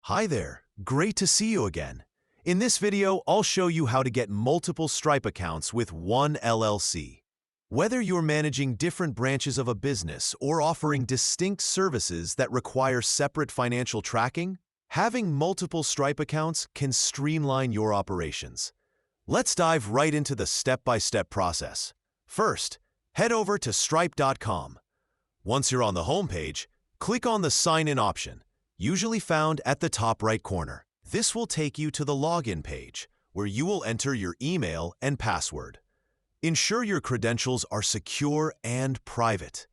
Hi there, great to see you again. In this video, I'll show you how to get multiple Stripe accounts with one LLC. Whether you're managing different branches of a business or offering distinct services that require separate financial tracking, having multiple Stripe accounts can streamline your operations. Let's dive right into the step-by-step process. First, head over to stripe.com. Once you're on the home page, click on the Sign In option, usually found at the top right corner. This will take you to the login page, where you will enter your email and password. Ensure your credentials are secure and private.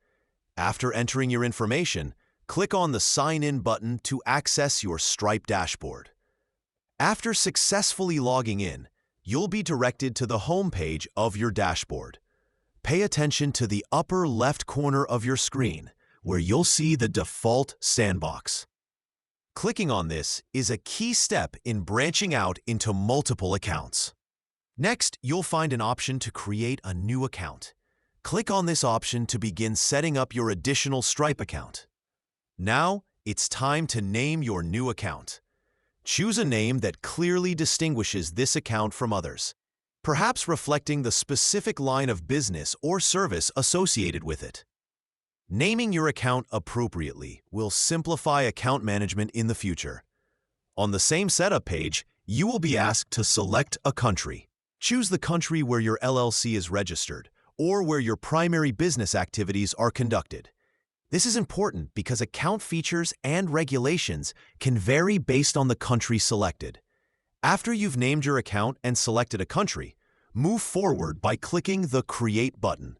After entering your information, click on the Sign In button to access your Stripe dashboard. After successfully logging in, you'll be directed to the home page of your dashboard. Pay attention to the upper left corner of your screen, where you'll see the default sandbox. Clicking on this is a key step in branching out into multiple accounts. Next, you'll find an option to create a new account. Click on this option to begin setting up your additional Stripe account. Now, it's time to name your new account. Choose a name that clearly distinguishes this account from others, perhaps reflecting the specific line of business or service associated with it. Naming your account appropriately will simplify account management in the future. On the same setup page, you will be asked to select a country. Choose the country where your LLC is registered or where your primary business activities are conducted. This is important because account features and regulations can vary based on the country selected. After you've named your account and selected a country, move forward by clicking the Create button.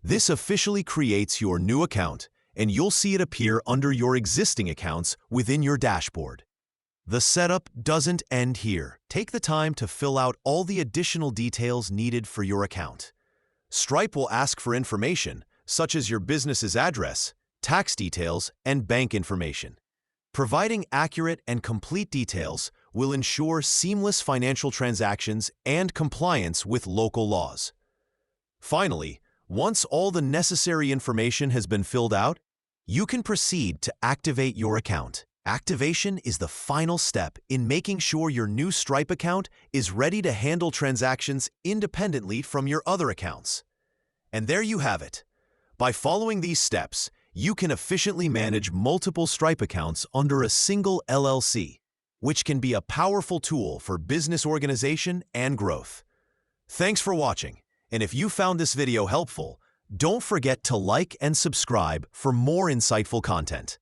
This officially creates your new account, and you'll see it appear under your existing accounts within your dashboard. The setup doesn't end here. Take the time to fill out all the additional details needed for your account. Stripe will ask for information, such as your business's address, tax details, and bank information. Providing accurate and complete details will ensure seamless financial transactions and compliance with local laws. Finally, once all the necessary information has been filled out, you can proceed to activate your account. Activation is the final step in making sure your new Stripe account is ready to handle transactions independently from your other accounts. And there you have it. By following these steps, you can efficiently manage multiple Stripe accounts under a single LLC, which can be a powerful tool for business organization and growth. Thanks for watching. And if you found this video helpful, don't forget to like and subscribe for more insightful content.